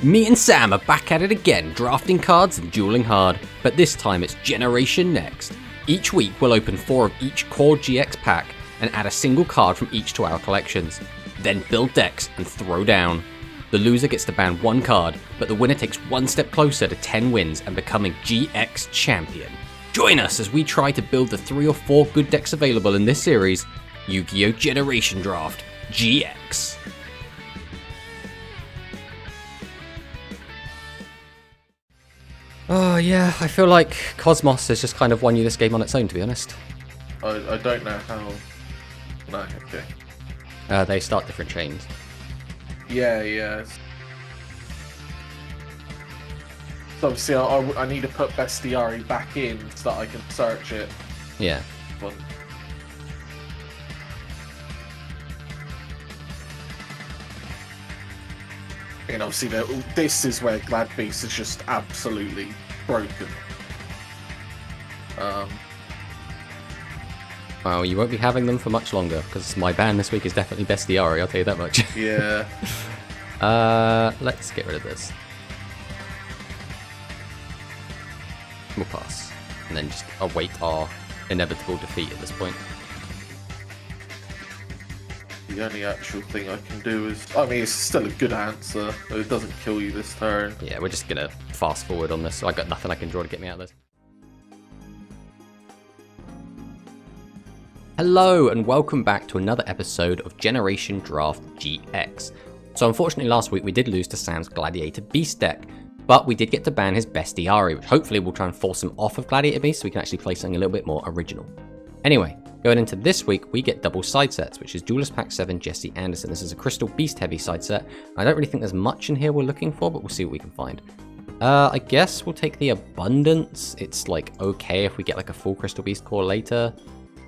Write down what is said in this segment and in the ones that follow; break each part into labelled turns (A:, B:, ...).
A: Me and Sam are back at it again, drafting cards and dueling hard, but this time it's Generation Next. Each week we'll open 4 of each core GX pack and add a single card from each to our collections. Then build decks and throw down. The loser gets to ban 1 card, but the winner takes 1 step closer to 10 wins and becoming GX champion. Join us as we try to build the 3 or 4 good decks available in this series, Yu-Gi-Oh! Generation Draft GX. Oh yeah, I feel like Cosmos has just kind of won you this game on its own, to be honest.
B: I don't know how... No, okay.
A: They start different chains.
B: Yeah. So obviously I need to put Bestiari back in so that I can search it.
A: Yeah.
B: But... And obviously this is where Glad Beast is just absolutely broken.
A: Well, you won't be having them for much longer, because my ban this week is definitely Bestiari, I'll tell you that much.
B: Yeah.
A: Let's get rid of this. We'll pass. And then just await our inevitable defeat at this point.
B: The only actual thing I can do is... I mean, it's still a good answer. It doesn't kill you this turn.
A: Yeah, we're just going to fast forward on this. So I've got nothing I can draw to get me out of this. Hello, and welcome back to another episode of Generation Draft GX. So unfortunately last week we did lose to Sam's Gladiator Beast deck, but we did get to ban his Bestiari, which hopefully will try and force him off of Gladiator Beast so we can actually play something a little bit more original. Anyway, going into this week, we get double side sets, which is Duelist Pack 7 Jesse Anderson. This is a Crystal Beast heavy side set. I don't really think there's much in here we're looking for, but we'll see what we can find. I guess we'll take the Abundance. It's like okay if we get like a full Crystal Beast core later.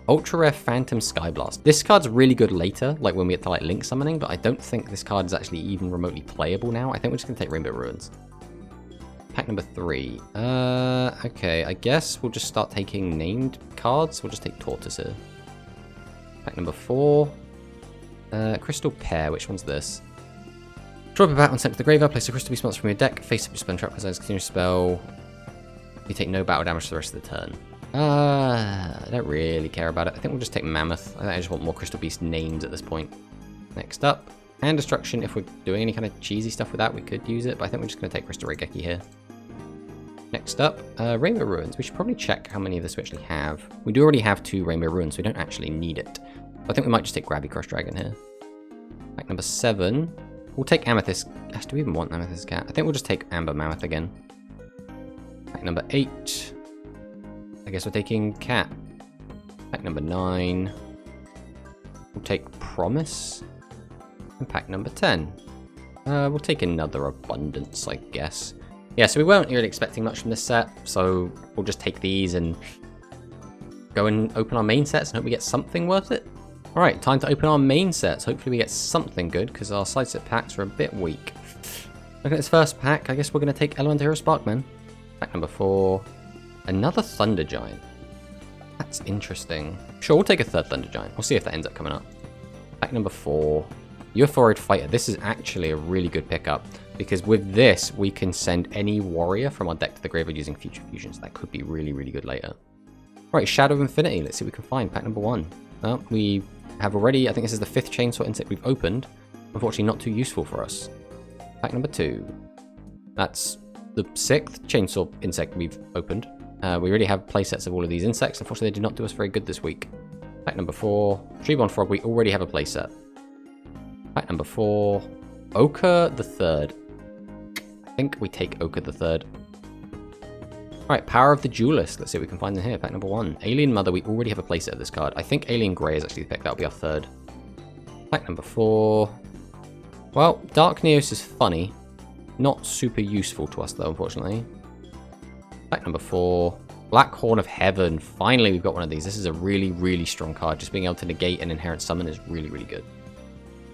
A: Ultra Rare Phantom Skyblast. This card's really good later, like when we get to like Link Summoning, but I don't think this card is actually even remotely playable now. I think we're just gonna take Rainbow Ruins. Pack number 3. Okay, I guess we'll just start taking named cards. We'll just take Tortoise here. Pack number 4. Crystal Pear, which one's this? Draw a bat when sent to the graveyard, place a Crystal Beast monster from your deck, face up your spell trap, because continuous spell. You take no battle damage for the rest of the turn. I don't really care about it. I think we'll just take Mammoth. I just want more Crystal Beast names at this point. Next up, Hand Destruction. If we're doing any kind of cheesy stuff with that, we could use it, but I think we're just going to take Crystal Regeki here. Next up, Rainbow Ruins. We should probably check how many of this we actually have. We do already have 2 Rainbow Ruins, so we don't actually need it. I think we might just take Grabby Crush Dragon here. Pack number 7. We'll take Amethyst. Gosh, do we even want Amethyst Cat? I think we'll just take Amber Mammoth again. Pack number 8. I guess we're taking Cat. Pack number 9. We'll take Promise. And pack number 10. We'll take another Abundance, I guess. Yeah, so we weren't really expecting much from this set, so we'll just take these and go and open our main sets and hope we get something worth it. Alright, time to open our main sets. Hopefully we get something good, because our side set packs are a bit weak. Look at this first pack. I guess we're going to take Elemental Hero Sparkman. Pack number 4. Another Thunder Giant. That's interesting. Sure, we'll take a 3rd Thunder Giant. We'll see if that ends up coming up. Pack number 4. Euphoric Fighter. This is actually a really good pickup, because with this, we can send any warrior from our deck to the graveyard using Future Fusions. That could be really, really good later. Alright, Shadow of Infinity. Let's see what we can find. Pack number 1. We have already, I think this is the 5th Chainsaw insect we've opened. Unfortunately, not too useful for us. Pack number 2. That's the 6th Chainsaw insect we've opened. We already have playsets of all of these insects. Unfortunately, they did not do us very good this week. Pack number 4. Treeborn Frog, we already have a playset. Pack number 4. Ochre the 3rd. I think we take Ochre the 3rd. Alright, Power of the Duelist. Let's see what we can find in here. Pack number 1. Alien Mother, we already have a playset of this card. I think Alien Grey is actually the pick. That'll be our 3rd. Pack number 4. Well, Dark Neos is funny. Not super useful to us though, unfortunately. Pack number 4. Black Horn of Heaven. Finally, we've got one of these. This is a really, really strong card. Just being able to negate an inherent summon is really, really good.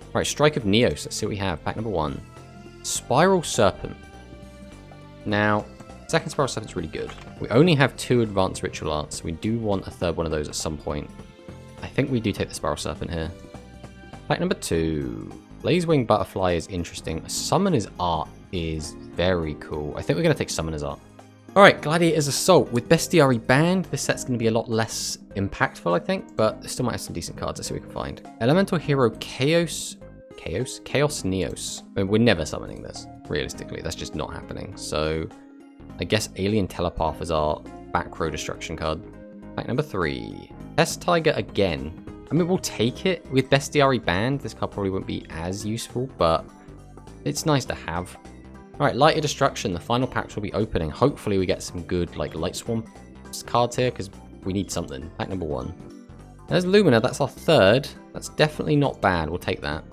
A: Alright, Strike of Neos. Let's see what we have. Pack number 1. Spiral Serpent. Now, second Spiral Serpent's really good. We only have 2 Advanced Ritual Arts, so we do want a 3rd one of those at some point. I think we do take the Spiral Serpent here. Pack number 2. Blazewing Butterfly is interesting. Summoner's Art is very cool. I think we're going to take Summoner's Art. Alright, Gladiator's Assault. With Bestiary banned, this set's going to be a lot less impactful, I think, but still might have some decent cards. Let's see what we can find. Elemental Hero Chaos Neos. I mean, we're never summoning this, realistically. That's just not happening. So, I guess Alien Telepath is our back row destruction card. Pack number 3. Test Tiger again. I mean, we'll take it. With Bestiary banned, this card probably won't be as useful, but it's nice to have. Alright, Lighter Destruction. The final packs will be opening. Hopefully we get some good, like, Light Swarm cards here, because we need something. Pack number 1. There's Lumina. That's our 3rd. That's definitely not bad. We'll take that.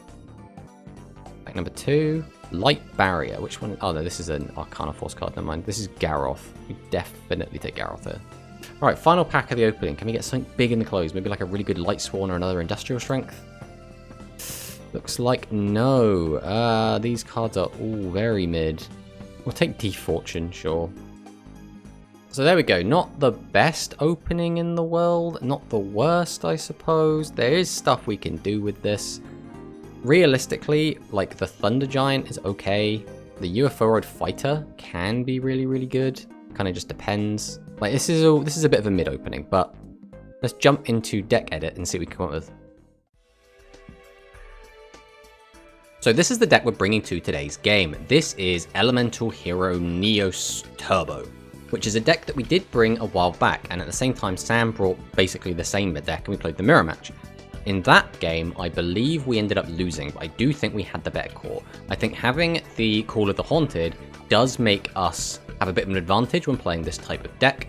A: Pack number 2. Light Barrier. Which one? Oh, no, this is an Arcana Force card. Never mind. This is Garroth. We definitely take Garroth here. Alright, final pack of the opening. Can we get something big in the close? Maybe like a really good Light Sworn or another Industrial Strength? Looks like no. These cards are all very mid. We'll take Defortune, sure. So there we go. Not the best opening in the world. Not the worst, I suppose. There is stuff we can do with this. Realistically, like the Thunder Giant is okay. The UFO Fighter can be really, really good. Kind of just depends. Like this is a bit of a mid opening, but let's jump into deck edit and see what we can come up with. So this is the deck we're bringing to today's game. This is Elemental Hero Neos Turbo, which is a deck that we did bring a while back, and at the same time Sam brought basically the same deck and we played the mirror match. In that game, I believe we ended up losing, but I do think we had the better core. I think having the Call of the Haunted does make us have a bit of an advantage when playing this type of deck.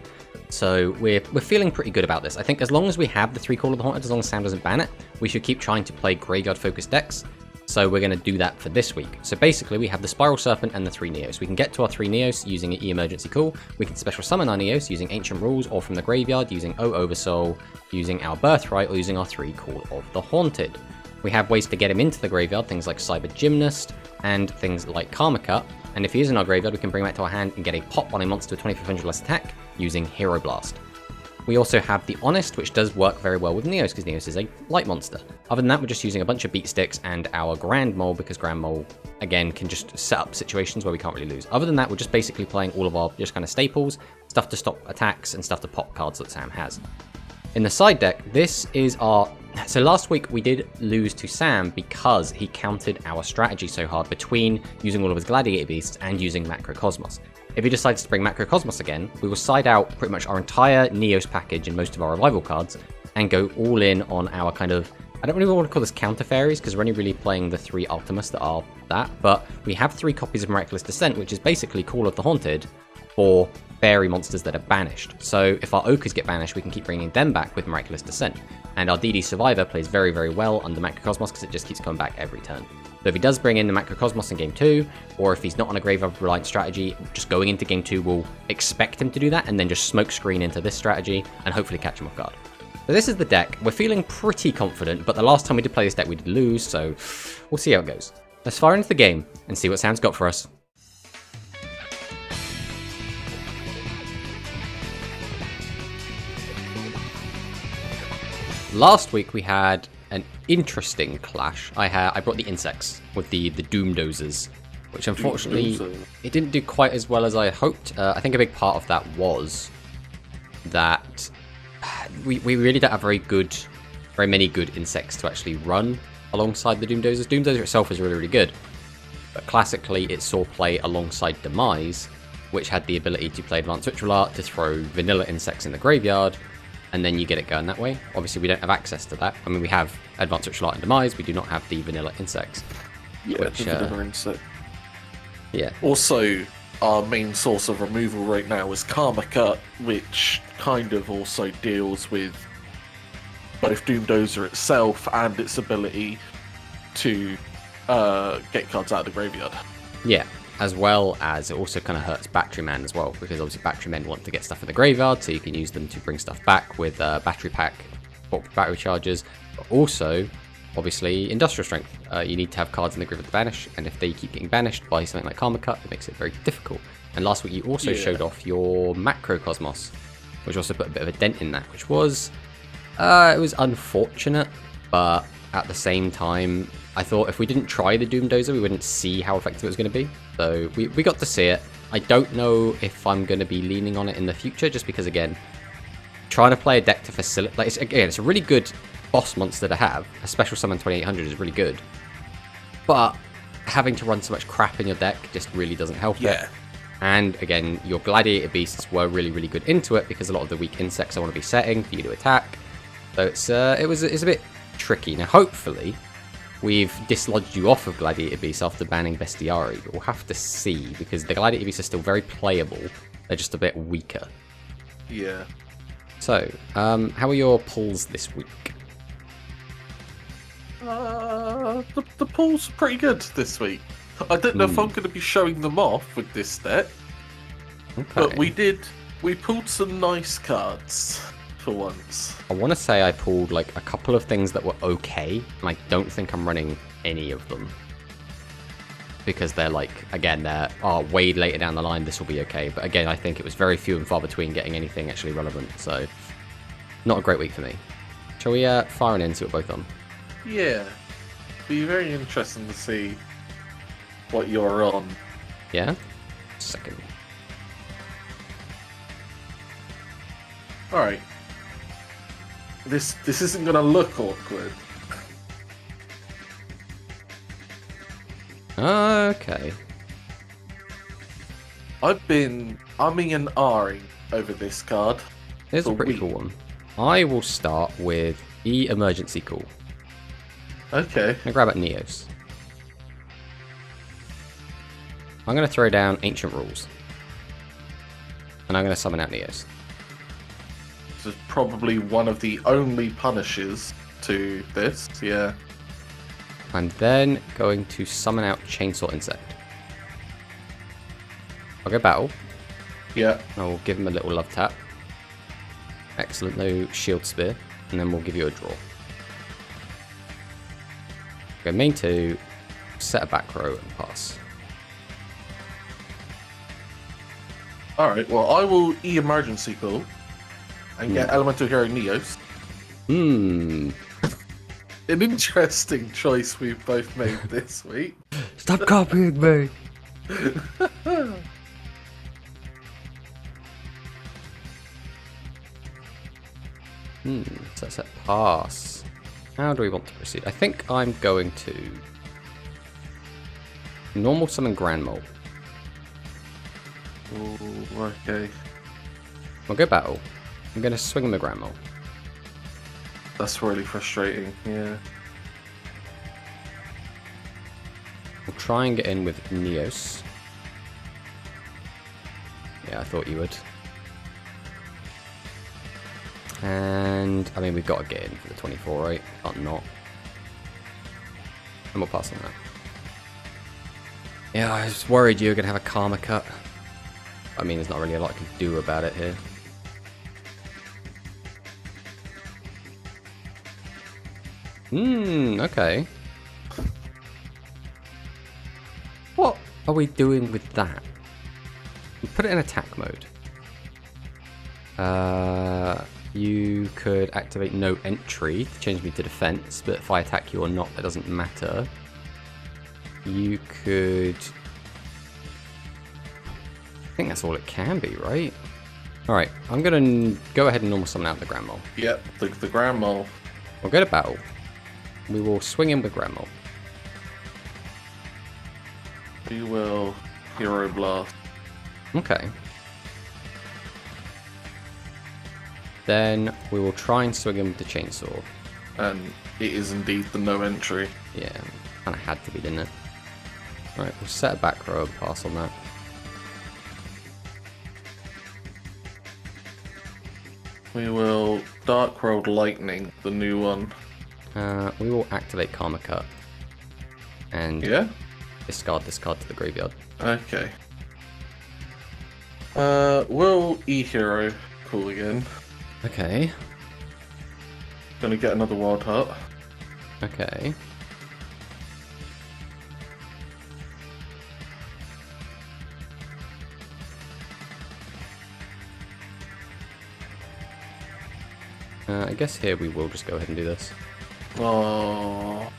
A: So we're feeling pretty good about this. I think as long as we have the 3 Call of the Haunted, as long as Sam doesn't ban it, we should keep trying to play graveyard focused decks. So we're going to do that for this week. So basically we have the Spiral Serpent and the 3 Neos. We can get to our 3 Neos using an E-Emergency Call. We can special summon our Neos using Ancient Rules or from the graveyard using Oversoul, using our Birthright, or using our 3 Call of the Haunted. We have ways to get him into the graveyard, things like Cyber Gymnast and things like Karma Cut. And if he is in our graveyard, we can bring him back to our hand and get a pop on a monster with 2500 less attack using Hero Blast. We also have the Honest, which does work very well with Neos, because Neos is a light monster. Other than that, we're just using a bunch of Beat Sticks and our Grand Mole, because Grand Mole, again, can just set up situations where we can't really lose. Other than that, we're just basically playing all of our just kind of staples, stuff to stop attacks, and stuff to pop cards that Sam has. In the side deck, this is our... So last week we did lose to Sam because he countered our strategy so hard between using all of his Gladiator Beasts and using Macrocosmos. If he decides to bring Macrocosmos again, we will side out pretty much our entire Neos package and most of our Revival cards and go all in on our kind of... I don't really want to call this counter fairies because we're only really playing the 3 Ultimus that are that, but we have 3 copies of Miraculous Descent, which is basically Call of the Haunted for fairy monsters that are banished. So if our Ochres get banished, we can keep bringing them back with Miraculous Descent. And our DD Survivor plays very, very well under Macrocosmos because it just keeps coming back every turn. So if he does bring in the Macrocosmos in Game 2, or if he's not on a graveyard-reliant strategy, just going into Game 2, we'll expect him to do that, and then just smoke screen into this strategy, and hopefully catch him off guard. So this is the deck. We're feeling pretty confident, but the last time we did play this deck, we did lose, so we'll see how it goes. Let's fire into the game and see what Sam's got for us. Last week we had an interesting clash. I brought the insects with the Doom Dozers, which unfortunately it didn't do quite as well as I hoped. I think a big part of that was that we really don't have very many good insects to actually run alongside the Doom Dozers. Doom Dozer itself is really, really good, but classically it saw play alongside Demise, which had the ability to play Advanced Ritual Art to throw vanilla insects in the graveyard, and then you get it going that way. Obviously, we don't have access to that. I mean, we have Advanced Ritual Art and Demise, we do not have the vanilla insects.
B: Yeah,
A: which,
B: the vanilla insect.
A: Yeah.
B: Also, our main source of removal right now is Karma Cut, which kind of also deals with both Doom Dozer itself and its ability to get cards out of the graveyard.
A: Yeah, as well as it also kind of hurts Battery Man as well, because obviously Battery Men want to get stuff in the graveyard, so you can use them to bring stuff back with Battery Pack, battery charges, but also, obviously, Industrial Strength. You need to have cards in the graveyard to banish, and if they keep getting banished by something like Karma Cut, it makes it very difficult. And last week you also showed off your Macrocosmos, which also put a bit of a dent in that, which was, it was unfortunate. but at the same time, I thought if we didn't try the Doomdozer, we wouldn't see how effective it was going to be. So we got to see it. I don't know if I'm going to be leaning on it in the future, just because, again, trying to play a deck to facilitate... Like, it's a really good boss monster to have. A special summon 2800 is really good. But having to run so much crap in your deck just really doesn't help it. And, again, your Gladiator Beasts were really, really good into it, because a lot of the weak insects I want to be setting for you to attack. So it's a bit tricky. Now, hopefully, we've dislodged you off of Gladiator Beasts after banning Bestiari, but we'll have to see, because the Gladiator Beasts are still very playable. They're just a bit weaker.
B: Yeah.
A: So, how are your pulls this week?
B: The pulls are pretty good this week. I don't know if I'm going to be showing them off with this deck, but we pulled some nice cards for once.
A: I want to say I pulled like a couple of things that were okay, and I don't think I'm running any of them. Because they're like, again, way later down the line, this will be okay. But again, I think it was very few and far between getting anything actually relevant. So, not a great week for me. Shall we fire an in, see what both on?
B: Yeah. Be very interesting to see what you're on.
A: Yeah? Second.
B: Alright. This isn't going to look awkward.
A: Okay.
B: I've been umming and ahhing over this card.
A: Here's a pretty cool one. I will start with Emergency Call.
B: Okay.
A: I grab at Neos. I'm going to throw down Ancient Rules. And I'm going to summon out Neos.
B: This is probably one of the only punishes to this, yeah.
A: I'm then going to summon out Chainsaw Insect. I'll go battle.
B: Yeah.
A: I will give him a little love tap. Excellent, no Shield Spear. And then we'll give you a draw. Go main 2, set a back row and pass.
B: Alright, well I will emergency call and get Elemental Hero Neos. An interesting choice we've both made this week.
A: Stop copying me! So that's a pass. How do we want to proceed? I think I'm going to normal summon Grand Mole.
B: Ooh, okay.
A: We'll go battle. I'm going to swing him the Grand Mole.
B: That's really frustrating, yeah.
A: We'll try and get in with Neos. Yeah, I thought you would. And, I mean, we've got to get in for the 24, right? Can't not. And we'll pass on that. Yeah, I was worried you were going to have a Karma Cut. I mean, there's not really a lot I can do about it here. Okay. What are we doing with that? We put it in attack mode. You could activate no entry to change me to defense, but if I attack you or not, that doesn't matter. You could... I think that's all it can be, right? Alright, I'm going to go ahead and normal summon out the Grand Mole.
B: Yep, the Grand Mole.
A: We'll go to battle. We will swing in with Grand Mole.
B: We will Hero Blast.
A: Okay. Then we will try and swing him with the Chainsaw.
B: And it is indeed the no entry.
A: Yeah, kind of had to be, didn't it? Alright, we'll set a back row and pass on that.
B: We will Dark Road Lightning, the new one.
A: We will activate Karma Cut. And discard to the graveyard.
B: Okay. We'll E-Hero call again.
A: Okay.
B: Gonna get another Wild Heart.
A: Okay. I guess here we will just go ahead and do this.
B: Oh.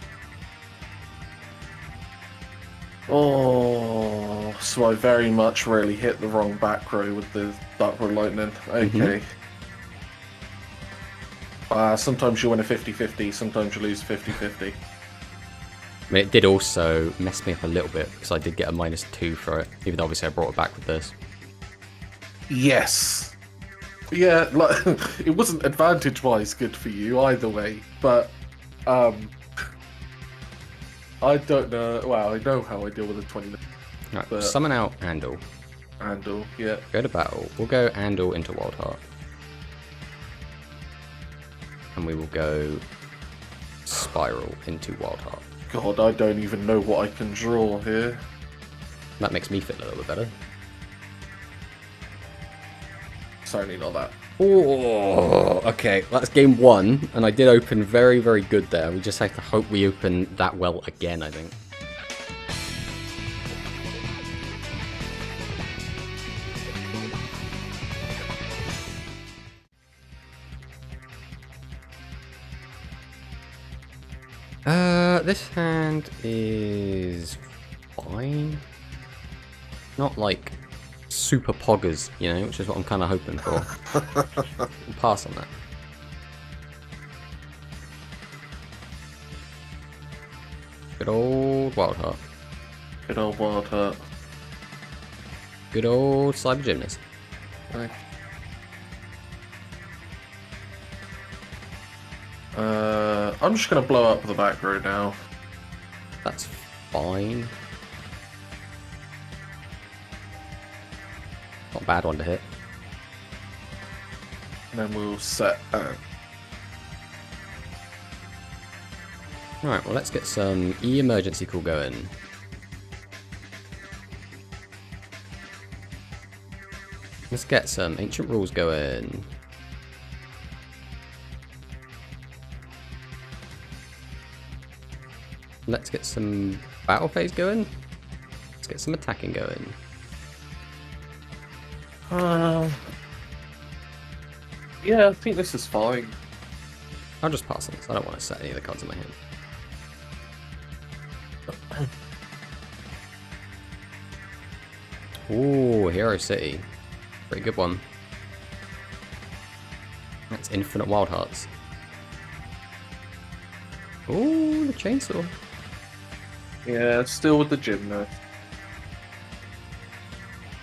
B: Oh. So I very much really hit the wrong back row with the Dark Row Lightning. Okay. Sometimes you win a 50-50, sometimes you lose 50-50.
A: I mean, it did also mess me up a little bit because I did get a -2 for it, even though obviously I brought it back with this.
B: Yes. Yeah, like, it wasn't advantage-wise good for you either way, but I don't know. Well, I know how I deal with a 20.
A: Right,
B: But
A: summon out Andal.
B: Andal, yeah.
A: Go to battle. We'll go Andal into Wild Heart. And we will go Spiral into Wild Heart.
B: God, I don't even know what I can draw here.
A: That makes me feel a little bit better.
B: Certainly not that.
A: Oh, okay. That's game 1, and I did open very, very good there. We just have to hope we open that well again, I think. This hand is fine. Not like super poggers, you know, which is what I'm kind of hoping for. We'll pass on that. Good old Wild Heart.
B: Good old Wild Heart.
A: Good old Cyber Gymnast.
B: Right. I'm just gonna blow up the back row now.
A: That's fine. Not a bad one to hit.
B: And then we'll set.
A: Alright, well, let's get some emergency call going. Let's get some ancient rules going. Let's get some battle phase going. Let's get some attacking going.
B: Yeah, I think this is fine.
A: I'll just pass on this. I don't want to set any of the cards in my hand. Ooh, Hero City. Pretty good one. That's infinite Wild Hearts. Ooh, the chainsaw.
B: Yeah, still with the gymnast.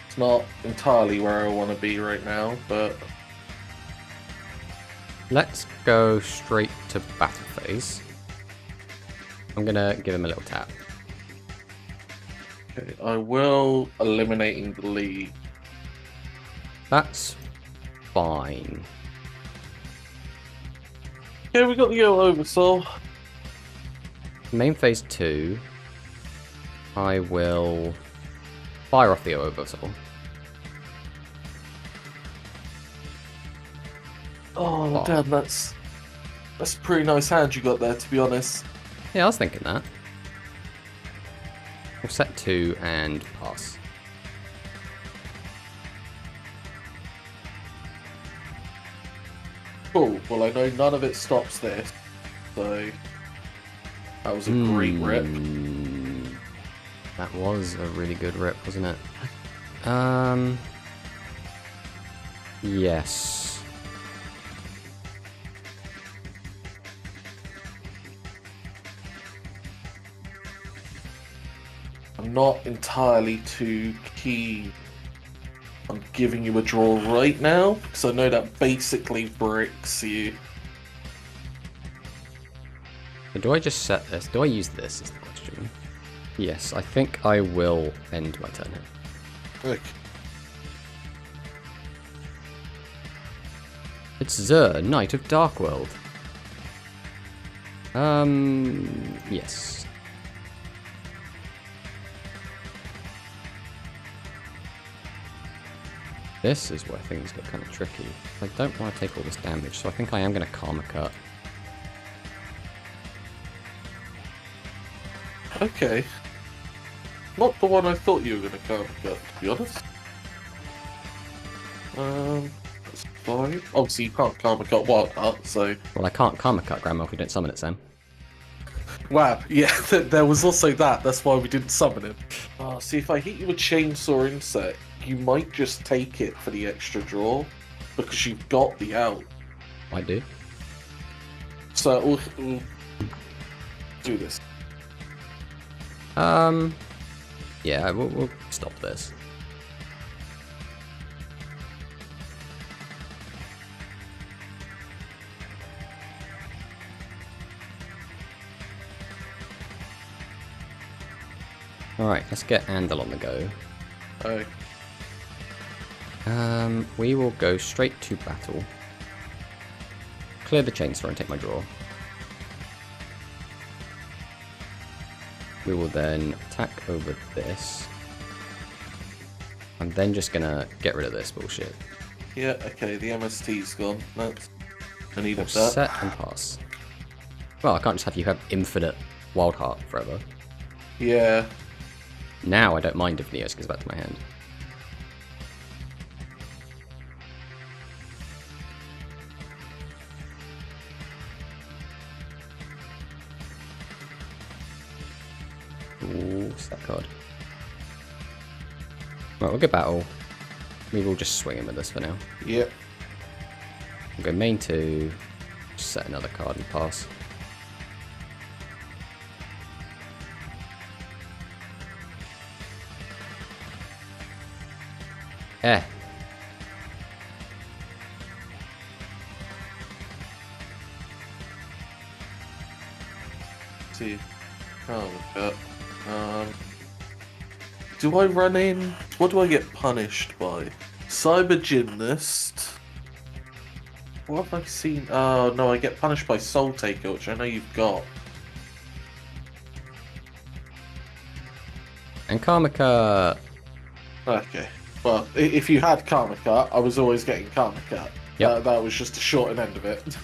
B: It's not entirely where I want to be right now, but
A: Let's go straight to battle phase. I'm gonna give him a little tap.
B: okay, I will eliminating the lead.
A: That's fine.
B: Yeah, we got the yellow oversoul.
A: Main phase 2, I will fire off the Oversoul.
B: Oh, damn, that's a pretty nice hand you got there, to be honest.
A: Yeah, I was thinking that. We'll set 2 and pass.
B: Cool. Well, I know none of it stops this, so that was a great rip.
A: That was a really good rip, wasn't it? Yes.
B: I'm not entirely too keen on giving you a draw right now, because I know that basically bricks you.
A: So do I just set this? Do I use this is the question. Yes, I think I will end my turn here.
B: Okay.
A: It's Zur, Knight of Darkworld. Yes. This is where things get kind of tricky. I don't want to take all this damage, so I think I am going to Karma Cut.
B: Okay. Not the one I thought you were going to Karma Cut, to be honest. That's fine. Obviously, you can't Karma Cut Wild Heart, so...
A: Well, I can't Karma Cut Grandma if we don't summon it, Sam.
B: Wow, yeah, there was also that. That's why we didn't summon him. See, if I hit you with Chainsaw Insect, you might just take it for the extra draw, because you've got the out.
A: I do.
B: So we'll do this.
A: Yeah, we'll stop this. Alright, let's get Andal on the go.
B: Oh.
A: We will go straight to battle. Clear the chainsaw and take my draw. We will then attack over this. I'm then just gonna get rid of this bullshit.
B: Yeah, okay, the MST's gone. That's... I need that.
A: Set and pass. Well, I can't just have you have infinite Wild Heart forever.
B: Yeah.
A: Now I don't mind if Neos goes back to my hand. Ooh, what's that card? Right, we'll get battle. We will just swing him with this for now.
B: Yep.
A: We'll go main 2, set another card and pass. Eh.
B: See. Oh my god. Do I run in? What do I get punished by? Cyber Gymnast. What have I seen? Oh no, I get punished by Soul Taker, which I know you've got.
A: And Karmika.
B: Okay. Well, if you had Karmika, I was always getting Karmika.
A: Yep.
B: That was just the short end of it.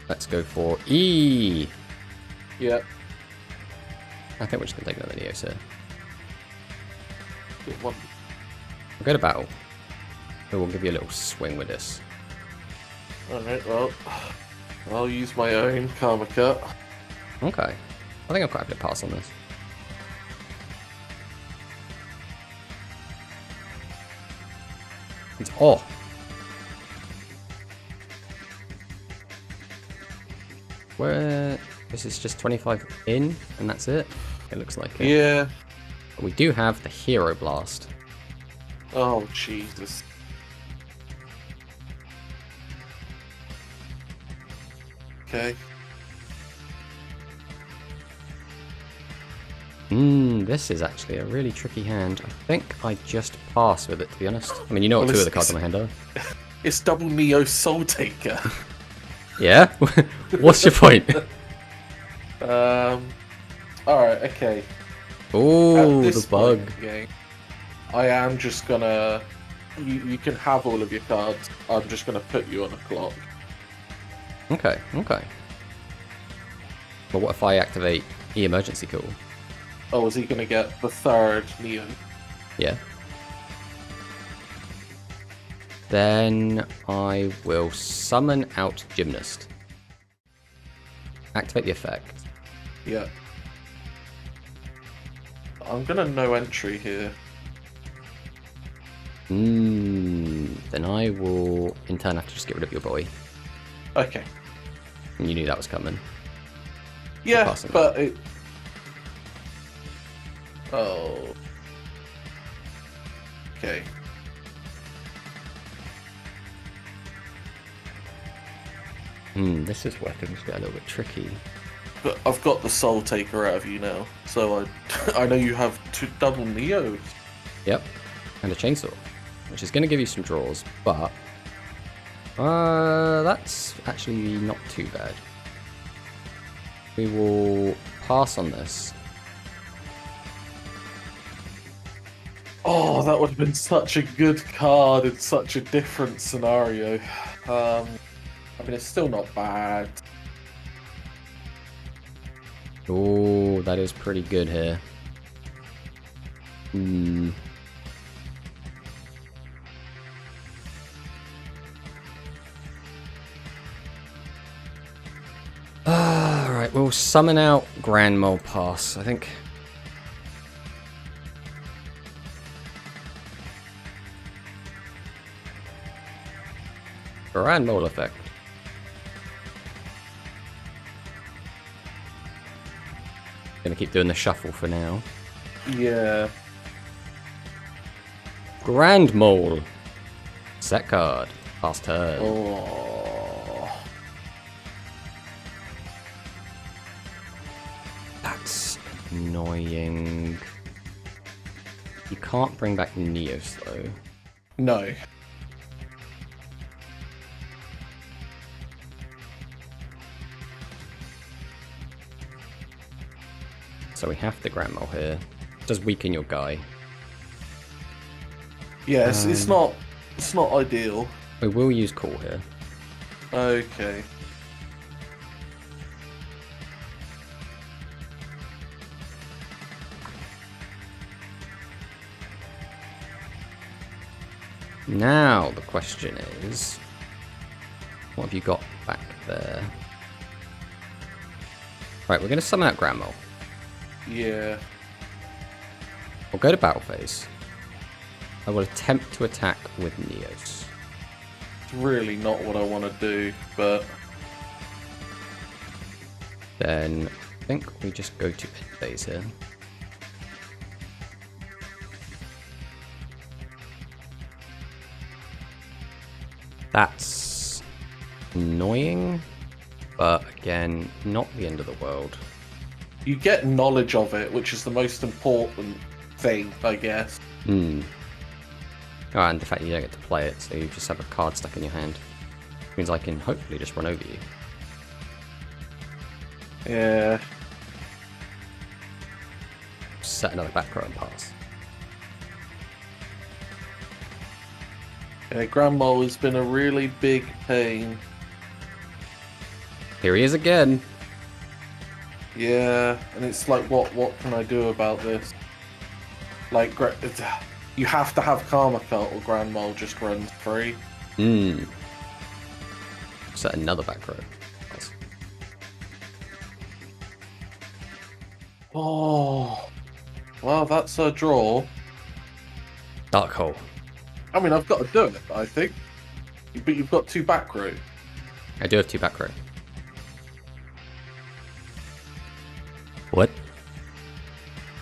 A: Let's go for E.
B: Yep.
A: I think we're just going to take another Neos here.
B: Good one.
A: We'll go to battle. So we'll give you a little swing with this.
B: Alright, well, I'll use my own Karmika.
A: Okay. I think I'm quite happy to pass on this. It's oh. Where this is just 25 in, and that's it. It looks like it.
B: Yeah.
A: We do have the Hero Blast.
B: Oh, Jesus. Okay.
A: This is actually a really tricky hand. I think I just pass with it, to be honest. I mean, you know what
B: Well,
A: two of the cards on my hand are.
B: It's double Neo Soul Taker.
A: Yeah? What's your point?
B: Alright, okay.
A: Oh, the bug.
B: Point in the game, I am just gonna... You can have all of your cards. I'm just gonna put you on a clock.
A: Okay, okay. But what if I activate E-Emergency Call?
B: Oh, is he gonna get the third Neo?
A: Yeah. Then I will summon out Gymnast. Activate the effect.
B: Yeah. I'm gonna no entry here.
A: Then I will in turn have to just get rid of your boy.
B: Okay.
A: And you knew that was coming.
B: Yeah,
A: Passing
B: but it... Oh. Okay.
A: This is where things get a little bit tricky.
B: But I've got the Soul Taker out of you now, so I know you have two double Neos.
A: Yep. And a chainsaw, which is going to give you some draws, but that's actually not too bad. We will pass on this.
B: Oh, that would have been such a good card in such a different scenario. I mean, it's still not bad.
A: Oh, that is pretty good here. Right, we'll summon out Grand Mole Pass, I think. Grand Mole effect. Gonna keep doing the shuffle for now.
B: Yeah.
A: Grand Mole. Set card. Pass turn.
B: Oh.
A: That's annoying. You can't bring back Neos though.
B: No.
A: So we have the Grand Mole here. Does weaken your guy.
B: Yes, it's not ideal.
A: We will use Call here.
B: Okay.
A: Now the question is, what have you got back there? Right, we're going to summon out Grand Mole.
B: Yeah.
A: We'll go to battle phase. I will attempt to attack with Neos.
B: It's really not what I want to do, but...
A: Then I think we just go to end phase here. That's annoying, but again, not the end of the world.
B: You get knowledge of it, which is the most important thing, I guess.
A: Oh, and the fact you don't get to play it, so you just have a card stuck in your hand. Means I can hopefully just run over you.
B: Yeah.
A: Set another back row and pass.
B: Yeah, Grand Mole has been a really big pain.
A: Here he is again.
B: Yeah, and it's like, what can I do about this? Like, you have to have Karma Cut or Grand Mole just runs free.
A: Set another back row.
B: Oh, well, that's a draw.
A: Dark Hole.
B: I mean, I've got to do it, I think. But you've got 2 back row.
A: I do have 2 back row. What?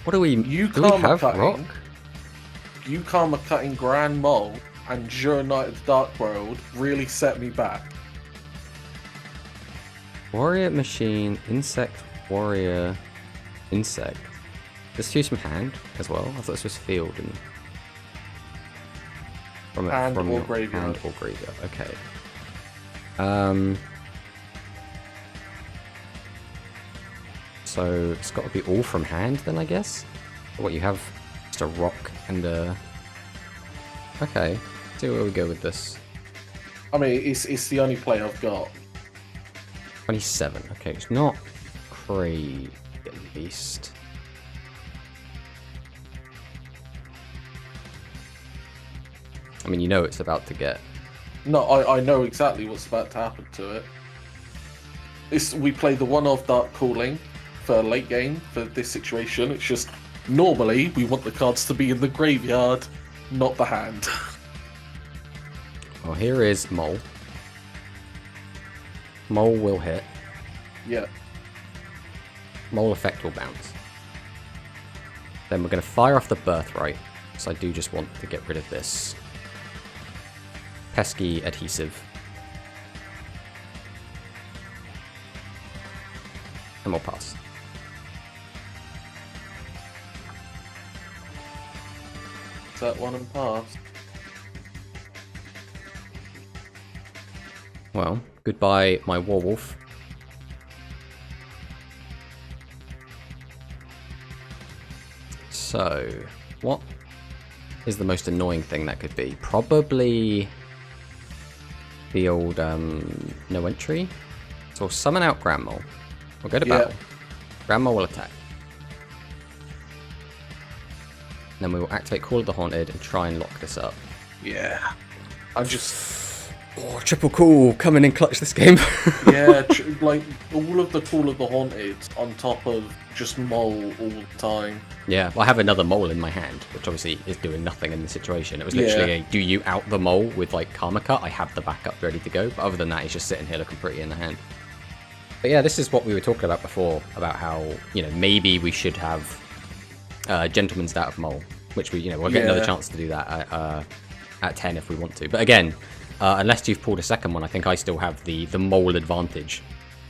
A: What do we...
B: You
A: do we
B: Karma
A: have
B: Cutting.
A: rock?
B: You Karma Cutting Grand Mole and Yugioh Knight of the Dark World really set me back.
A: Warrior, machine, insect, warrior, insect. Let's choose from hand as well. I thought this was field and...
B: Hand or
A: your
B: graveyard.
A: Hand or graveyard, okay. So it's got to be all from hand then, I guess? What, you have just a rock and a... Okay, see where we go with this.
B: I mean, it's the only play I've got.
A: 27, okay, it's not crazy at least. I mean, you know it's about to get...
B: No, I know exactly what's about to happen to it. We play the one-off Dark Calling for late game for this situation. It's just, normally, we want the cards to be in the graveyard, not the hand.
A: Well, here is Mole. Mole will hit.
B: Yeah.
A: Mole effect will bounce. Then we're going to fire off the Birthright, so I do just want to get rid of this pesky adhesive. And we'll pass.
B: Set one and pass.
A: Well, goodbye, my Warwolf. So, what is the most annoying thing that could be? Probably the old no entry. So we'll summon out Grand Mole. We'll go to battle. Grand Mole will attack. Then we will activate Call of the Haunted and try and lock this up.
B: Yeah. I'm just...
A: Oh, triple cool coming in clutch this game.
B: Yeah, like all of the Call of the Haunted on top of just Mole all the time.
A: Yeah, well, I have another mole in my hand, which obviously is doing nothing in the situation. It was literally a do you out the mole with like Karma Cut. I have the backup ready to go, but other than that, he's just sitting here looking pretty in the hand. But yeah, this is what we were talking about before, about how, you know, maybe we should have Gentleman's Out of Mole, which we'll get another chance to do that at 10 if we want to. But again, unless you've pulled a second one, I think I still have the mole advantage.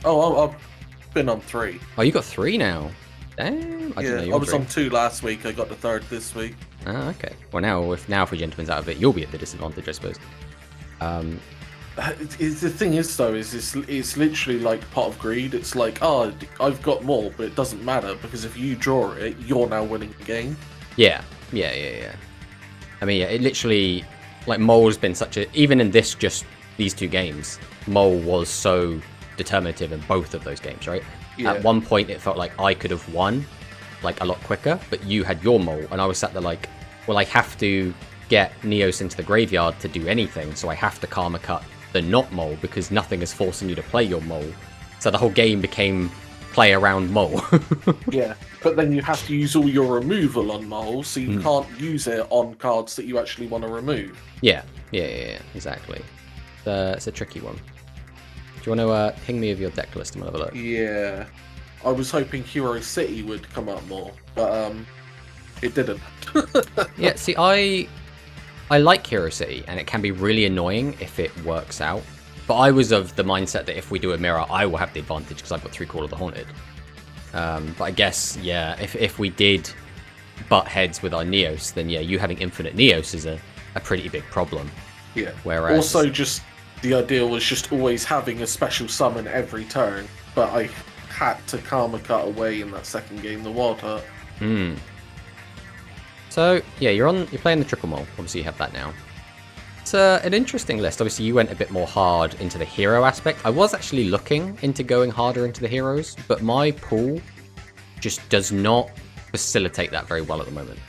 B: Oh, I've been on 3.
A: Oh, you got 3 now. Damn, I didn't know you
B: I was
A: 3.
B: on 2 last week. I got the 3rd this week.
A: Ah, okay. Well, now if your Gentleman's out of it, you'll be at the disadvantage, I suppose.
B: The thing is, though, it's literally like Pot of Greed. It's like, oh, I've got more, but it doesn't matter because if you draw it, you're now winning the game.
A: Yeah. I mean, yeah, it literally, like, Mole's been such a, even in these 2 games, Mole was so determinative in both of those games, right? Yeah. At one point, it felt like I could have won, like, a lot quicker, but you had your Mole, and I was sat there like, well, I have to get Neos into the graveyard to do anything, so I have to Karma Cut the not Mole, because nothing is forcing you to play your Mole. So the whole game became play around Mole.
B: Yeah, but then you have to use all your removal on Mole, so you can't use it on cards that you actually want to remove.
A: Yeah, exactly. It's a tricky one. Do you want to ping me of your deck list and we'll have a look?
B: Yeah, I was hoping Hero City would come up more, but it didn't.
A: Yeah, see, I like Hero City, and it can be really annoying if it works out. But I was of the mindset that if we do a mirror, I will have the advantage because I've got 3 Call of the Haunted. But I guess, yeah, if we did butt heads with our Neos, then yeah, you having infinite Neos is a pretty big problem.
B: Yeah.
A: Whereas
B: also, just the idea was just always having a special summon every turn, but I had to Karma Cut away in that second game, the Wild Heart.
A: So yeah, you're playing the triple mole. Obviously, you have that now. It's an interesting list. Obviously, you went a bit more hard into the hero aspect. I was actually looking into going harder into the heroes, but my pool just does not facilitate that very well at the moment.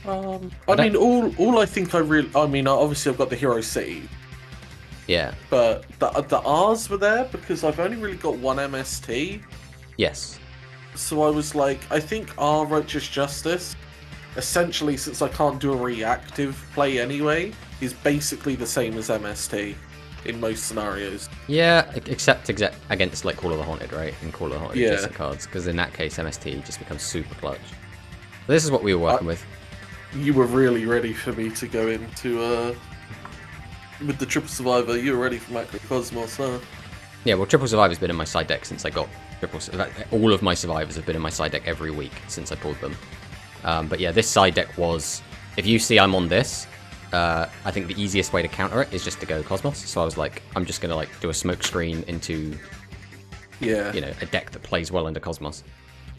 B: I mean, all I think obviously I've got the Hero City.
A: Yeah.
B: But the R's were there because I've only really got 1 MST.
A: Yes.
B: So I was like, I think R Righteous Justice, essentially, since I can't do a reactive play anyway, is basically the same as MST in most scenarios.
A: Yeah, except against like Call of the Haunted, right? And Call of the Haunted adjacent cards, because in that case MST just becomes super clutch. But this is what we were working with.
B: You were really ready for me to go into with the Triple Survivor. You were ready for Macrocosmos, huh?
A: Yeah, well, Triple Survivor's been in my side deck since I got all of my survivors have been in my side deck every week since I pulled them. But yeah, this side deck was, if you see I'm on this, I think the easiest way to counter it is just to go Cosmos. So I was like, I'm just gonna like do a smoke screen into, a deck that plays well into Cosmos.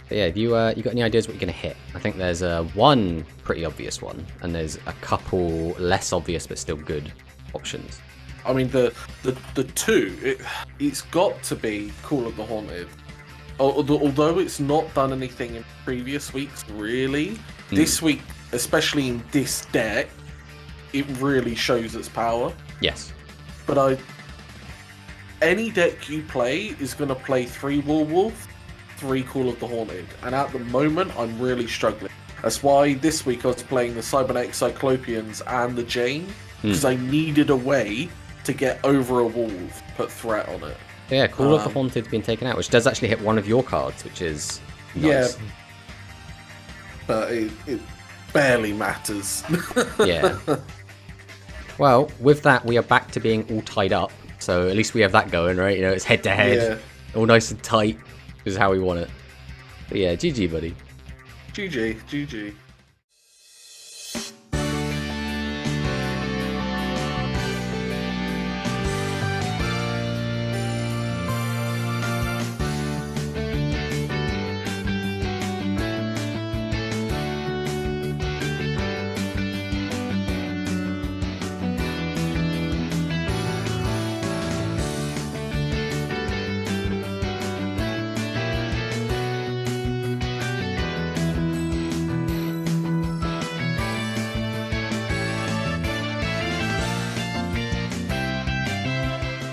A: But yeah, you got any ideas what you're gonna hit? I think there's one pretty obvious one, and there's a couple less obvious but still good options.
B: I mean, the 2, it's got to be Call of the Haunted. Although it's not done anything in previous weeks, really, this week, especially in this deck, it really shows its power.
A: Yes.
B: But any deck you play is going to play 3 Werewolf, 3 Call of the Haunted, and at the moment, I'm really struggling. That's why this week I was playing the Cybernetic Cyclopeans and the Jane, because I needed a way to get over a wolf, put threat on it.
A: Yeah, Call of the Haunted's been taken out, which does actually hit one of your cards, which is nice.
B: Yeah, but it barely matters.
A: Yeah. Well, with that, we are back to being all tied up, so at least we have that going, right? You know, it's head-to-head, all nice and tight, is how we want it. But yeah, GG, buddy.
B: GG.